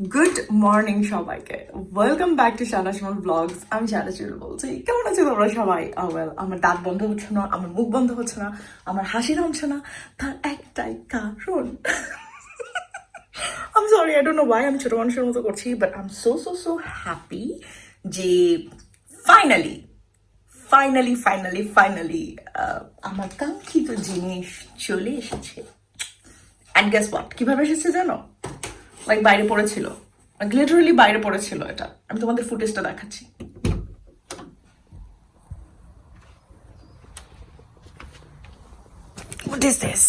Good morning সবাইকে, welcome back to Shahnaz Shimul vlogs. আমি শাহনাজ শিমুল বলছি। কেমন আছো তোমরা সবাই? ওয়েল, আমার দাঁত বন্ধ হচ্ছে না, আমার মুখ বন্ধ হচ্ছে না, আমার হাসি থামছে না, তার একটাই কারণ আমি sorry, I don't know Y আমি ছোট মানুষের মতো করছি, but I am so so so happy যে ফাইনালি ফাইনালি ফাইনালি ফাইনালি আমার কাঙ্ক্ষিত জিনিস চলে এসেছে। অ্যান্ড গেস হোয়াট, কিভাবে এসেছে জানো? লাইক বাইরে পড়েছিল, লিটারালি বাইরে পড়েছিল। এটা আমি তোমাদের ফুটেজটা দেখাচ্ছি। What is this?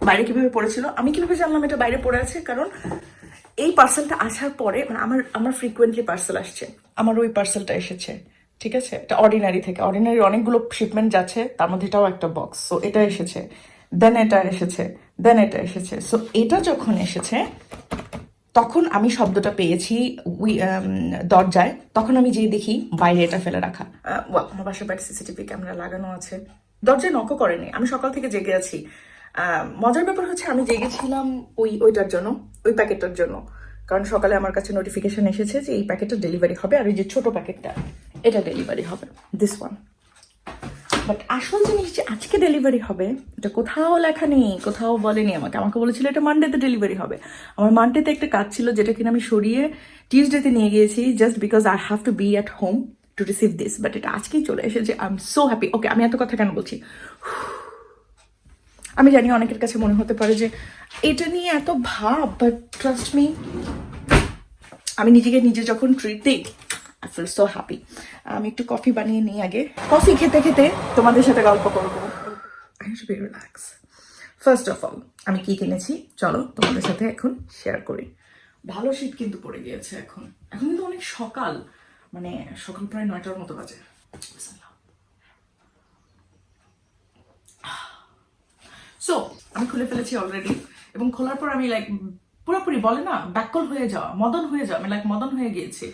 বাইরে কিভাবে পড়েছিল? আমি কিভাবে জানলাম এটা বাইরে পড়ে আছে? কারণ এই পার্সেলটা আসার পরে, মানে আমার আমার ফ্রিকুয়েন্টলি পার্সেল আসছে, আমার ওই পার্সেলটা এসেছে, ঠিক আছে? এটা অর্ডিনারি থেকে, অর্ডিনারি অনেকগুলো শিপমেন্ট যাচ্ছে, তার মধ্যে এটাও একটা বক্স। সো এটা এসেছে, দেন এটা এসেছে, দেন এটা এসেছে। সো এটা যখন এসেছে তখন আমি শব্দটা পেয়েছি দরজায়। তখন আমি যেয়ে দেখি বাইরে এটা ফেলে রাখা। আমার বাসার বাইরে সিসিটিভি ক্যামেরা লাগানো আছে, দরজায় নকও করেনি। আমি সকাল থেকে জেগে আছি। মজার ব্যাপার হচ্ছে আমি জেগেছিলাম ওইটার জন্য, ওই প্যাকেটটার জন্য। কারণ সকালে আমার কাছে নোটিফিকেশন এসেছে যে এই প্যাকেটটা ডেলিভারি হবে, আর ওই যে ছোট প্যাকেটটা এটা ডেলিভারি হবে, দিস ওয়ান। বাট আসল জিনিস যে আজকে ডেলিভারি হবে এটা কোথাও লেখা নেই, কোথাও বলেনি আমাকে। আমাকে বলেছিল এটা মানডেতে ডেলিভারি হবে। আমার মানডেতে একটা কাজ ছিল যেটা কিনা আমি সরিয়ে টিউসডেতে নিয়ে গিয়েছি, just because I have to be at home to receive this. But এটা আজকেই চলে এসেছে। I am so happy. Okay, আমি এত কথা কেন বলছি? আমি জানি অনেকের কাছে মনে হতে পারে যে এটা নিয়ে এত ভাব, বাট ট্রাস্ট মি, আমি নিজেকে নিজে যখন ট্রিট দিই আই ফিল সো হ্যাপি। আমি একটু কফি বানিয়ে নিই আগে। কফি খেতে খেতে তোমাদের সাথে গল্প করবো। I need to be relax. First of all আমি কি কিনেছি চলো তোমাদের সাথে এখন শেয়ার করি। ভালো শীত কিন্তু পড়ে গিয়েছে এখন। এখন কিন্তু অনেক সকাল, মানে সকাল প্রায় 9টার মতো বাজে। সো আমি খুলে ফেলেছি অলরেডি, এবং খোলার পর আমি লাইক পুরোপুরি বলে না ব্যাকল হয়ে যাওয়া, মদন হয়ে যাওয়া, আমি লাইক মদন হয়ে গিয়েছি।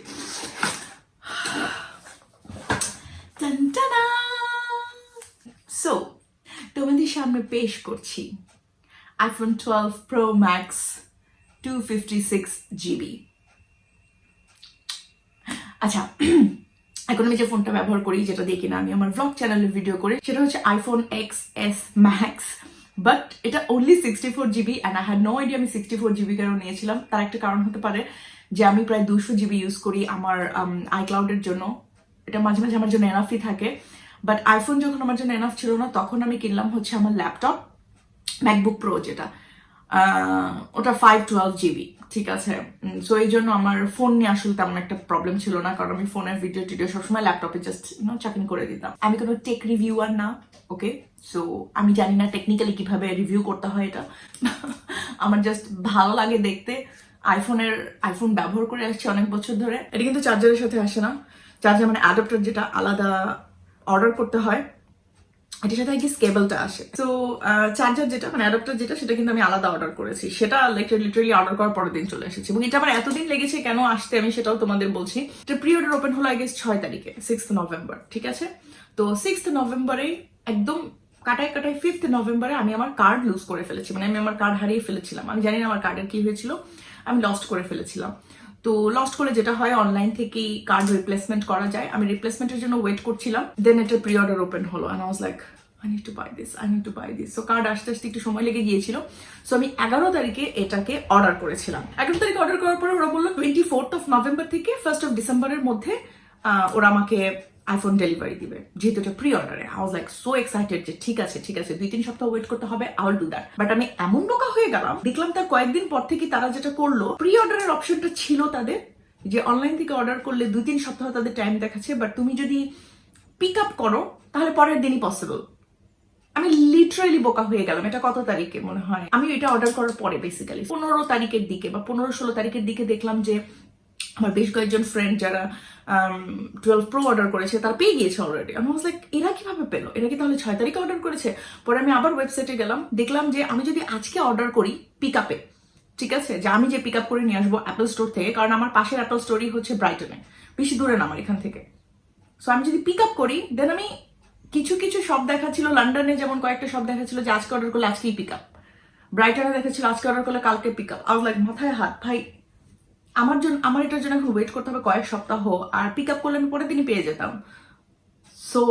সো তোমাদের সামনে পেশ করছি iPhone 12 Pro Max 256GB। আচ্ছা, এখন আমি যে ফোনটা ব্যবহার করি, যেটা দিয়ে কিনা আমি আমার ভ্লগ চ্যানেলে ভিডিও করি, সেটা হচ্ছে iPhone XS Max। বাট এটা only 64GB, and I had no idea আমি 64GB কেন নিয়েছিলাম। তার একটা কারণ হতে পারে যে আমি প্রায় 200GB ইউজ করি আমার আইক্লাউডের জন্য। এটা মাঝে মাঝে আমার জন্য এনাফই থাকে। বাট আইফোন যখন আমার জন্য এনাফ ছিল না, তখন আমি কিনলাম হচ্ছে আমার ল্যাপটপ ম্যাকবুক প্রো, যেটা ওটা 512GB, ঠিক আছে? সো এই জন্য আমার ফোন নিয়ে আসলে তেমন একটা প্রবলেম ছিল না, কারণ আমি ফোনের ভিডিও টিডিও সবসময় ল্যাপটপে জাস্ট চাকিং করে দিতাম। আমি কোনো টেক রিভিউয়ার না, ওকে? সো আমি জানি না টেকনিক্যালি কিভাবে রিভিউ করতে হয় এটা। আমার জাস্ট ভালো লাগে দেখতে। আইফোন ব্যবহার করে আসছি অনেক বছর ধরে। এটা কিন্তু চার্জারের সাথে আসে না, চার্জার মানে অ্যাডাপ্টার যেটা আলাদা অর্ডার করতে হয়, এটার সাথে কি কেবলটা আসে। তো চার্জার যেটা মানে অ্যাডাপ্টার যেটা, সেটা কিন্তু আমি আলাদা অর্ডার করেছি। সেটা লিটারালি অর্ডার করার পরের দিন চলে এসেছে, এবং এটা আমার এতদিন লেগেছে কেন আসতে আমি সেটাও তোমাদের বলছি। এটা প্রি অর্ডার ওপেন হলো আই গেস 6 তারিখে, 6th নভেম্বর, ঠিক আছে? তো 6th নভেম্বরে একদম কাটায় 5th নভেম্বরে আমি আমার কার্ড লুজ করে ফেলেছি। মানে আমি আমার কার্ড হারিয়ে ফেলেছিলাম। আমি জানি না আমার কার্ডের কি হয়েছিল, আমি লস্ট করে ফেলেছিলাম। তো লস্ট করে যেটা হয়, অনলাইন থেকেই কার্ড রিপ্লেসমেন্ট করা যায়। আমি রিপ্লেসমেন্টের জন্য ওয়েট করছিলাম, দেন এটা প্রি অর্ডার ওপেন হলো, and I was like I need to buy this. So card আসতে আসতে একটু সময় লেগে গিয়েছিল। সো আমি 11 তারিখে এটাকে অর্ডার করেছিলাম। 11 তারিখে অর্ডার করার পরে ওরা বললো 24th নভেম্বর থেকে 1st ডিসেম্বরের মধ্যে ওরা আমাকে আইফোন ডেলিভারি দিবে, যেহেতু এটা প্রি অর্ডারে। I was like so excited যে ঠিক আছে 2-3 সপ্তাহ ওয়েট করতে হবে, I will do that. But আমি এমন বোকা হয়ে গেলাম, দেখলাম তার কয়েকদিন পর থেকে তারা যেটা করলো, প্রি অর্ডারের অপশনটা ছিল তাদের, যে অনলাইন থেকে অর্ডার করলে 2-3 সপ্তাহ তাদের টাইম দেখাচ্ছে, বাট তুমি যদি পিক আপ করো তাহলে পরের দিনই পসিবল। আমি লিটারালি বোকা হয়ে গেলাম। এটা কত তারিখে মনে হয়, আমি এটা অর্ডার করার পরে বেসিক্যালি 15 তারিখের দিকে বা 15-16 তারিখের দিকে দেখলাম যে আমার বেশ কয়েকজন ফ্রেন্ড যারা 12 প্রো অর্ডার করেছে তারা পেয়ে গিয়েছে অলরেডি। আমি ওয়াজ লাইক এরা কিভাবে পেলো? এরা কি তাহলে 6 তারিখে অর্ডার করেছে? পরে আমি আবার ওয়েবসাইটে গেলাম, দেখলাম যে আমি যদি আজকে অর্ডার করি পিক আপে, ঠিক আছে, যে আমি যে পিক আপ করে নিয়ে আসবো অ্যাপল স্টোর থেকে, কারণ আমার পাশের অ্যাপল স্টোরই হচ্ছে ব্রাইটনে, বেশি দূরে না আমার এখান থেকে। সো আমি যদি পিক আপ করি, দেন আমি কিছু শপ দেখাচ্ছিল লন্ডনে, যেমন কয়েকটা শপ দেখাচ্ছিল যে আজকে অর্ডার করলে আজকেই পিক আপ। ব্রাইটারে দেখেছিল আজকে অর্ডার করলে কালকে pick up. I was like মাথায় হাত, ভাই আমার এটার জন্য এখন ওয়েট করতে হবে কয়েক সপ্তাহ, আর পিক আপ করলে আমি পরের দিনই পেয়ে যেতাম। সো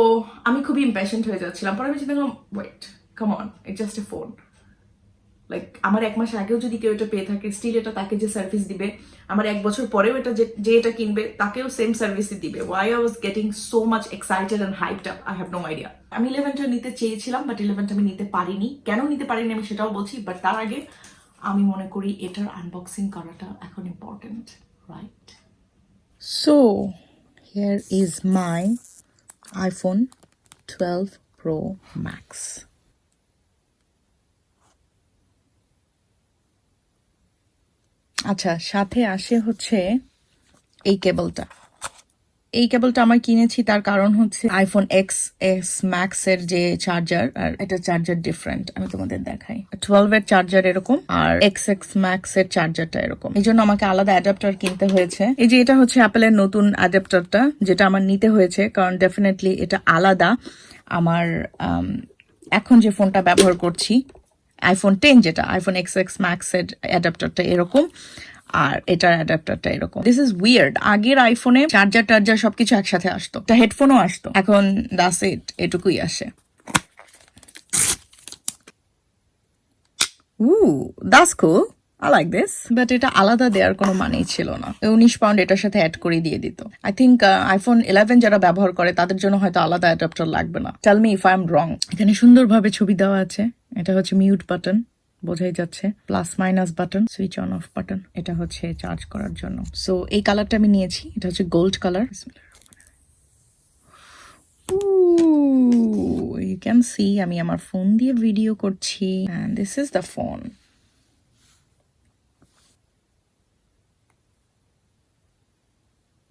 আমি খুবই ইম্প্যাশেন্ট হয়ে যাচ্ছিলাম। পরে আমি চিন্তা করলাম, wait, come on, it's just a phone. Like আমার 1 মাস আগেও যদি কেউ এটা পেয়ে থাকে, স্টিল এটা তাকে যে সার্ভিস দিবে, আমার 1 বছর পরেও এটা যে এটা কিনবে তাকেও সেম সার্ভিসই দিবে। Why I was getting so much excited and hyped up, I have no idea. আমি 11টা নিতে চেয়েছিলাম, বাট 11টা আমি নিতে পারিনি। কেন নিতে পারিনি আমি সেটাও বলছি, বাট তার আগে আমি মনে করি এটার আনবক্সিং করাটা এখন important, right? So here is my iPhone 12 Pro Max. আচ্ছা, সাথে আসে হচ্ছে এই কেবলটা। এই কেবলটা আমার কিনেছি, তার কারণ হচ্ছে iPhone XS Max এর যে চার্জার, আর এটা চার্জার ডিফারেন্ট, আমি তোমাদের দেখাই। 12 এর চার্জার এরকম, আর XX Max এর চার্জারটা এরকম। এই জন্য আমাকে আলাদা অ্যাডাপ্টার কিনতে হয়েছে। এই যে এটা হচ্ছে অ্যাপেলের নতুন অ্যাডাপ্টারটা, যেটা আমার নিতে হয়েছে, কারণ ডেফিনেটলি এটা আলাদা। আমার এখন যে ফোনটা ব্যবহার করছি iPhone 10, যেটা iPhone XX Max এর অ্যাডাপ্টারটা এরকম, আর এটার অ্যাডাপ্টারটা এরকম। This is weird. আগের আইফোনে চার্জার টার্জার সবকিছু একসাথে আসতো, একটা হেডফোনও আসতো, এখন দ্যাটস ইট, এটুকুই আসে। That's cool, I like this, but এটা আলাদা দেওয়ার কোনো মানেই ছিল না। 19 পাউন্ড এটার সাথে অ্যাড করে দিয়ে দিত। আই থিঙ্ক iPhone 11 যারা ব্যবহার করে তাদের জন্য হয়তো আলাদা অ্যাডাপ্টার লাগবে না। Tell me if I am wrong. এখানে সুন্দরভাবে ছবি দেওয়া আছে। এটা হচ্ছে মিউট বাটন, বোঝাই যাচ্ছে, plus minus button, switch on of button, এটা হচ্ছে চার্জ করার জন্য। সো এই কালারটা আমি নিয়েছি, এটা হচ্ছে gold colour. You can see আমি আমার ফোন দিয়ে ভিডিও করছি, and this is the phone.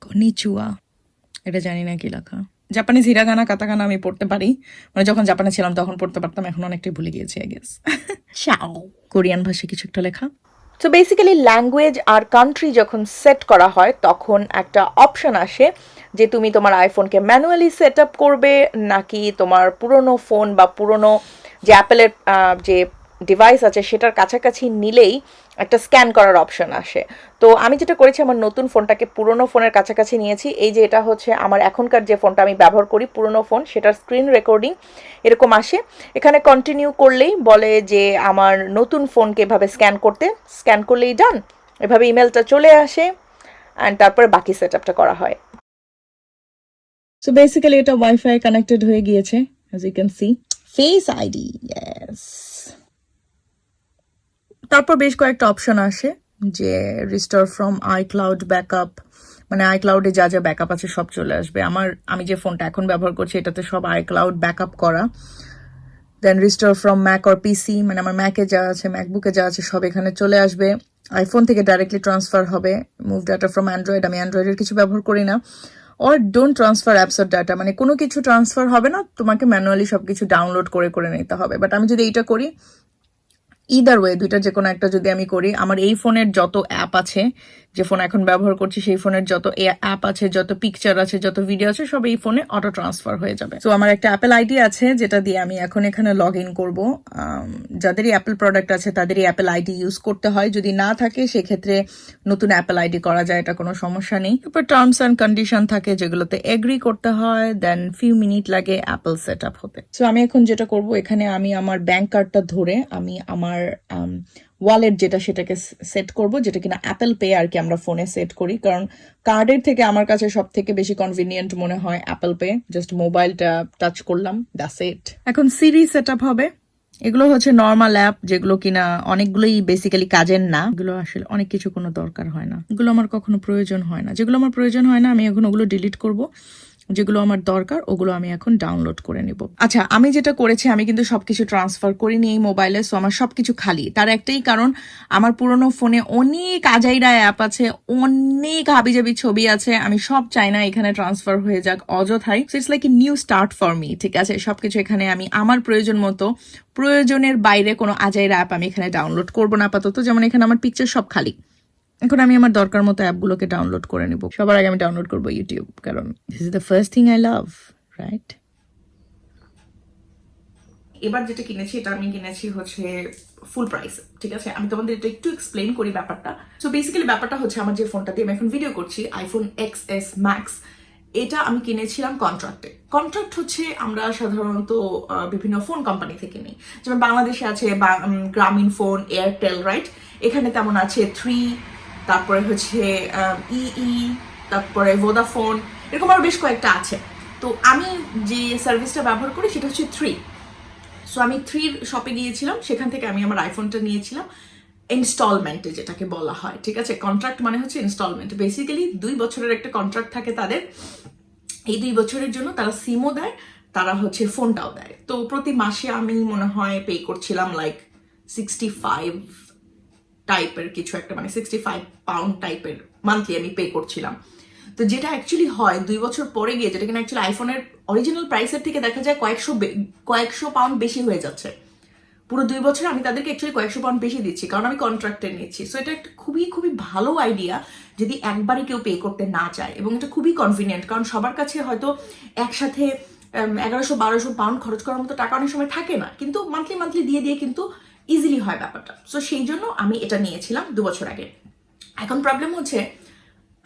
কনিচুয়া, এটা জানি না কি লেখা। জাপানিজ হিরাগানা কাতাকানা আমি পড়তে পারি, মানে যখন জাপানে ছিলাম তখন পড়তে পারতাম, এখন অনেকটাই ভুলে গিয়েছি আই গেস। চাও, কোরিয়ান ভাষায় কিছু একটা লেখা। তো বেসিক্যালি ল্যাঙ্গুয়েজ আর কান্ট্রি যখন সেট করা হয় তখন একটা অপশন আসে যে তুমি তোমার আইফোনকে ম্যানুয়ালি সেট আপ করবে, নাকি তোমার পুরনো ফোন বা পুরনো যে অ্যাপেলের যে ডিভাইস আছে সেটার কাছাকাছি নিলেই একটা স্ক্যান করার অপশন আসে। তো আমি যেটা করেছি, আমার নতুন ফোনটাকে পুরনো ফোনের কাছাকাছি নিয়েছি। এই যে এটা হচ্ছে আমার এখনকার যে ফোনটা আমি ব্যবহার করি, পুরনো ফোন, সেটার স্ক্রিন রেকর্ডিং এরকম আসে। এখানে কন্টিনিউ করলেই বলে যে আমার নতুন ফোনকে এভাবে স্ক্যান করতে, স্ক্যান করলেই ডান, এভাবে ইমেলটা চলে আসে, অ্যান্ড তারপরে বাকি সেট আপটা করা হয়। সো বেসিক্যালি এটা ওয়াইফাই কানেক্টেড হয়ে গিয়েছে, as you can see. Face ID, yes. তারপর বেশ কয়েকটা অপশন আসে, যে রিস্টোর ফ্রম আইক্লাউড ব্যাকআপ, মানে আইক্লাউডে যা যা ব্যাকআপ আছে সব চলে আসবে। আমি যে ফোনটা এখন ব্যবহার করছি এটাতে সব আইক্লাউড ব্যাকআপ করা। দেন রিস্টোর ফ্রম ম্যাক অর পিসি, মানে আমার ম্যাকে যা আছে, ম্যাকবুকে যা আছে সব এখানে চলে আসবে। আইফোন থেকে ডাইরেক্টলি ট্রান্সফার হবে। মুভ ডাটা ফ্রম অ্যান্ড্রয়েড, আমি অ্যান্ড্রয়েডের কিছু ব্যবহার করি না। Or don't transfer apps or data, মানে কোনো কিছু ট্রান্সফার হবে না, তোমাকে ম্যানুয়ালি সবকিছু ডাউনলোড করে করে নিতে হবে। বাট আমি যদি এইটা করি, ইদার ওয়ে দুইটা যে কোনো একটা যদি আমি করি, আমার এই ফোনের যত অ্যাপ আছে, যে ফোন এখন ব্যবহার করছি সেই ফোনের যত অ্যাপ আছে, যত পিকচার আছে, যত ভিডিও আছে, সব এই ফোনে অটো ট্রান্সফার হয়ে যাবে। তো আমার একটা অ্যাপেল আইডি আছে যেটা দিয়ে আমি এখন এখানে লগ ইন করবো। যাদেরই অ্যাপেল প্রোডাক্ট আছে তাদেরই অ্যাপেল আইডি ইউজ করতে হয়, যদি না থাকে সেক্ষেত্রে নতুন অ্যাপেল আইডি করা যায়, এটা কোনো সমস্যা নেই। তারপর টার্মস অ্যান্ড কন্ডিশন থাকে যেগুলোতে এগ্রি করতে হয়, দেন ফিউ মিনিট লাগে অ্যাপেল সেট আপ হতে। সো আমি এখন যেটা করবো, এখানে আমি আমার ব্যাংক কার্ডটা ধরে আমি আমার ওয়ালেট যেটা সেটাকে সেট করব, যেটা কিনা অ্যাপেল পে আর কি আমরা ফোনে সেট করি, কারণ কার্ডের থেকে আমার কাছে সব থেকে বেশি কনভিনিয়েন্ট মনে হয় অ্যাপেল পে। জাস্ট মোবাইলটা টাচ করলাম, দ্যাটস ইট। এখন সিরি সেট আপ হবে। এগুলো হচ্ছে নর্মাল অ্যাপ, যেগুলো কিনা অনেকগুলোই বেসিক্যালি কাজের না, এগুলো আসলে অনেক কিছু কোনো দরকার হয় না, এগুলো আমার কখনো প্রয়োজন হয় না। যেগুলো আমার প্রয়োজন হয় না আমি এখন ওগুলো ডিলিট করব, যেগুলো আমার দরকার ওগুলো আমি এখন ডাউনলোড করে নিব। আচ্ছা, আমি যেটা করেছি, আমি কিন্তু সবকিছু ট্রান্সফার করিনি এই মোবাইলে, সো আমার সবকিছু খালি। তার একটাই কারণ, আমার পুরোনো ফোনে অনেক আজাইরা অ্যাপ আছে, অনেক হাবিজাবি ছবি আছে, আমি সব চাই না এখানে ট্রান্সফার হয়ে যাক অযথাই। So it's like a new start for me, ঠিক আছে? সবকিছু এখানে আমি আমার প্রয়োজন মতো, প্রয়োজনের বাইরে কোনো আজাইরা অ্যাপ আমি এখানে ডাউনলোড করবো না আপাতত। যেমন এখানে আমার পিকচার সব খালি, এখন আমি আমার দরকার মতো অ্যাপগুলোকে ডাউনলোড করে নেব। সবার আগে আমি ডাউনলোড করবো ইউটিউব, কারণ this is the first thing I love, right? এবার যেটা কিনেছি, এটা আমি কিনেছি হচ্ছে ফুল প্রাইস, ঠিক আছে? আমি তোমাদের এটা একটু এক্সপ্লেন করি ব্যাপারটা। সো বেসিক্যালি ব্যাপারটা হচ্ছে, আমার যে ফোনটা দিয়ে আমি এখন ভিডিও করছি, আইফোন XS Max, এটা আমি কিনেছিলাম কন্ট্রাক্টে। কন্ট্রাক্ট হচ্ছে আমরা সাধারণত বিভিন্ন ফোন কোম্পানি থেকে নিই, যেমন বাংলাদেশে আছে গ্রামীণ ফোন, এয়ারটেল, রাইট? এখানে তেমন আছে 3, তারপরে হচ্ছে তারপরে ভোদাফোন, এরকম আরো বেশ কয়েকটা আছে। তো আমি যে সার্ভিসটা ব্যবহার করি সেটা হচ্ছে 3। সো আমি 3 শপে গিয়েছিলাম, সেখান থেকে আমি আমার আইফোনটা নিয়েছিলাম ইনস্টলমেন্টে, যেটাকে বলা হয়, ঠিক আছে? কন্ট্রাক্ট মানে হচ্ছে ইনস্টলমেন্ট। বেসিক্যালি 2 বছরের একটা কন্ট্রাক্ট থাকে তাদের। এই 2 বছরের জন্য তারা সিমও দেয়, তারা হচ্ছে ফোনটাও দেয়। তো প্রতি মাসে আমি মনে হয় পে করছিলাম লাইক 65 টাইপের কিছু একটা, মানে 65 পাউন্ড টাইপের মান্থলি আমি পে করছিলাম। তো যেটা অ্যাকচুয়ালি হয় 2 বছর পরে গিয়ে, যেটা কিনা অ্যাকচুয়ালি আইফোনের অরিজিনাল প্রাইসের থেকে দেখা যায় কয়েকশো পাউন্ড বেশি হয়ে যাচ্ছে। পুরো 2 বছর আমি তাদেরকে অ্যাকচুয়ালি কয়েকশো পাউন্ড বেশি দিচ্ছি, কারণ আমি কন্ট্রাক্টে নিচ্ছি। সো এটা একটা খুবই খুবই ভালো আইডিয়া যদি একবারে কেউ পে করতে না চায়, এবং এটা খুবই কনভিনিয়েন্ট, কারণ সবার কাছে হয়তো একসাথে 1100-1200 পাউন্ড খরচ করার মতো টাকা অনেক সময় থাকে না, কিন্তু মান্থলি দিয়ে দিয়ে কিন্তু ইজিলি হয় ব্যাপারটা। সো সেই জন্য আমি এটা নিয়েছিলাম 2 বছর আগে। এখন প্রবলেম হচ্ছে,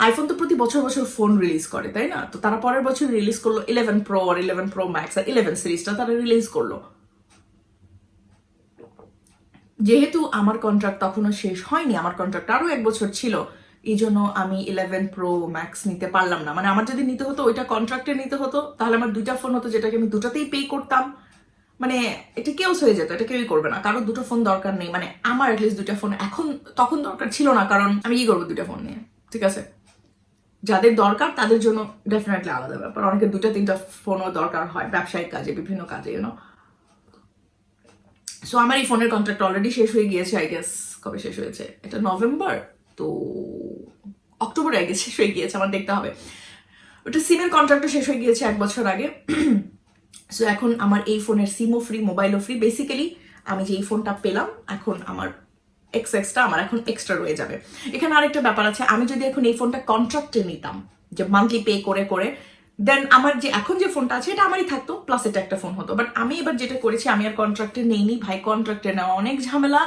আইফোন তো প্রতি বছর বছর ফোন রিলিজ করে, তাই না? তো তারা পরের বছর রিলিজ করলো 11 Pro আর 11 Pro Max আর 11 সিরিজটা তারা রিলিজ করলো। যেহেতু আমার কন্ট্রাক্ট তখনও শেষ হয়নি, আমার কন্ট্রাক্ট আরো 1 বছর ছিল, এই জন্য আমি 11 Pro Max নিতে পারলাম না। মানে আমার যদি নিতে হতো, ওইটা কন্ট্রাক্টে নিতে হতো, তাহলে আমার 2টা ফোন হতো, যেটাকে আমি 2টাতেই পে করতাম। মানে এটা কেউস হয়ে যেত, এটা কেউই করবে না, কারো 2টো ফোন দরকার নেই। মানে আমার অ্যাটলিস্ট 2টা ফোন তখন দরকার ছিল না, কারণ আমি কি করবো 2টা ফোন নিয়ে, ঠিক আছে? যাদের দরকার তাদের জন্য ডেফিনেটলি আলাদা ব্যাপার, অনেকে 2টা-3টা ফোনও দরকার হয় ব্যবসায়িক কাজে, বিভিন্ন কাজে, ইউনো। সো আমার এই ফোনের কন্ট্রাক্ট অলরেডি শেষ হয়ে গিয়েছে, আই গেস। কবে শেষ হয়েছে? এটা নভেম্বর, তো অক্টোবরে আই গেস শেষ হয়ে গিয়েছে, আমার দেখতে হবে। ওটা সিমের কন্ট্রাক্টও শেষ হয়ে গিয়েছে 1 বছর আগে। সো এখন আমার এই ফোনের সিমও ফ্রি, মোবাইলও ফ্রি। বেসিক্যালি আমি যে এই ফোনটা পেলাম, এখন আমার XS-টা আমার এখন এক্সট্রা রয়ে যাবে। এখানে আরেকটা ব্যাপার আছে, আমি যদি এখন এই ফোনটা কন্ট্রাক্টে নিতাম, যে মান্থলি পে করে করে, দেন আমার যে এখন যে ফোনটা আছে এটা আমারই থাকতো, প্লাস এটা একটা ফোন হতো। বাট আমি এবার যেটা করেছি, আমি আর কন্ট্রাক্টে নেইনি ভাই। কন্ট্রাক্টে নেওয়া অনেক ঝামেলা।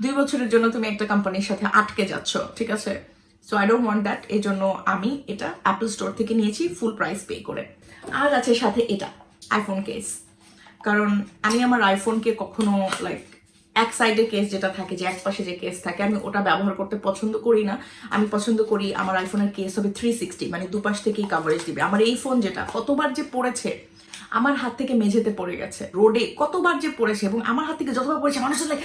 2 বছরের জন্য তুমি একটা কোম্পানির সাথে আটকে যাচ্ছ, ঠিক আছে? So I don't want that. এই জন্য আমি এটা অ্যাপল স্টোর থেকে নিয়েছি ফুল প্রাইস পে করে। আর আছে সাথে এটা আইফোন কেস, কারণ আমি আমার আইফোনকে কখনো লাইক এক সাইডে কেস যেটা থাকে, যে এক পাশে যে কেস থাকে, আমি ওটা ব্যবহার করতে পছন্দ করি না। আমি পছন্দ করি আমার আইফোনের কেস হবে 360, মানে দুপাশ থেকেই কাভারেজ দিবে। আমার এই ফোন যেটা কতবার যে পড়েছে, আমার হাত থেকে মেঝেতে পড়ে গেছে, রোডে কতবার যে পড়েছে, এবং আমার হাত থেকে যতবার পড়েছে মানুষ লাইক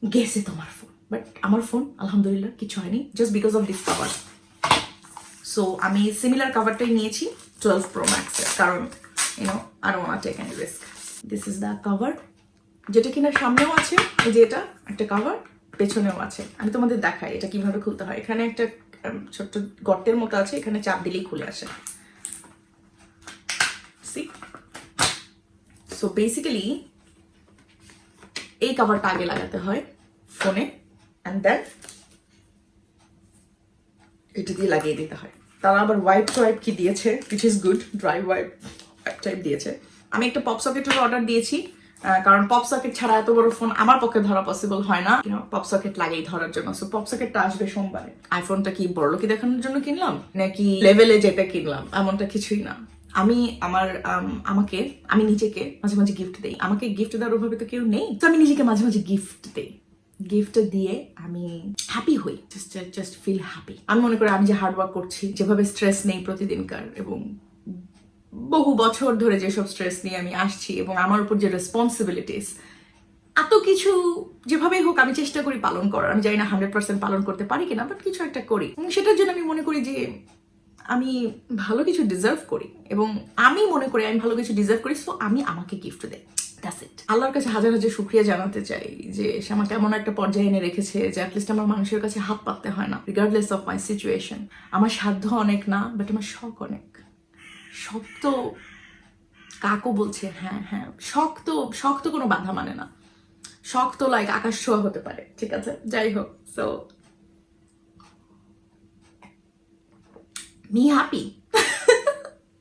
গেছে তোমার ফোন। বাট আমার ফোন আলহামদুলিল্লাহ কিছু হয়নি, just because of this cover. So আমি সিমিলার কাভারটাই নিয়েছি 12 Pro Max এর, কারণ you know I don't want take any risk. This is the cover, যেটা কিনা সামনেও আছে, এই যে এটা একটা কাভার, পেছনেও আছে। আমি তোমাদের দেখাই এটা কিভাবে খুলতে হয়। এখানে একটা ছোট্ট গর্তের মতো আছে, এখানে চাপ দিলেই খুলে আসে। সি, সো বেসিক্যালি এই কাভারটা আগে লাগাতে হয় ফোনে, অ্যান্ড দেন এটা দিয়ে লাগিয়ে দিতে হয়। তারা আবার ওয়াইপ কি দিয়েছে, which is good, dry wipe type দিয়েছে। আমি একটা পপ সকেটের অর্ডার দিয়েছি, কারণ পপ সকেট ছাড়া এত বড় ফোন আমার পক্ষে ধরা পসিবল হয় না, পপ সকেট লাগেই ধরার জন্য। সো পপ সকেটটা আসবে সোমবারে। আইফোনটা কি বড়লোকি দেখানোর জন্য কিনলাম নাকি লেভেলে যেতে কিনলাম, এমনটা কিছুই না। আমি আমি নিজেকে মাঝে মাঝে গিফট দেই। আমাকে গিফট দেওয়ার ওভাবে তো কেউ নেই, তো আমি নিজেকে মাঝে মাঝে গিফট দেই। গিফট দিয়ে আমি হ্যাপি হই, জাস্ট ফিল হ্যাপি। আমি মনে করি আমি যে হার্ড ওয়ার্ক করছি, যেভাবে স্ট্রেস নেই প্রতিদিনকার, এবং বহু বছর ধরে যেসব স্ট্রেস নিয়ে আমি আসছি, এবং আমার উপর যে রেসপন্সিবিলিটিস, এত কিছু যেভাবেই হোক আমি চেষ্টা করি পালন করার। আমি জানি না 100% পালন করতে পারি কিনা, বাট কিছু একটা করি। এবং সেটার জন্য আমি মনে করি যে আমি ভালো কিছু ডিজার্ভ করি, এবং আমি মনে করি আমি ভালো কিছু ডিজার্ভ করি। সো আমি আমাকে গিফট দেই, দ্যাটস ইট। আল্লাহর কাছে হাজার হাজার শুকরিয়া জানাতে চাই যে সে আমাকে এমন একটা পর্যায়ে এনে রেখেছে যে অ্যাটলিস্ট আমার মানুষের কাছে হাত পাততে হয় না, রিগার্ডলেস অফ মাই সিচুয়েশন। আমার সাধ্য অনেক না, বাট আমার শখ অনেক। শখ তো কাকও বলছে, হ্যাঁ হ্যাঁ, শখ তো কোনো বাধা মানে না। শখ তো লাইক আকাশ ছোঁয়া হতে পারে, ঠিক আছে? যাই হোক, সো মি হ্যাপি।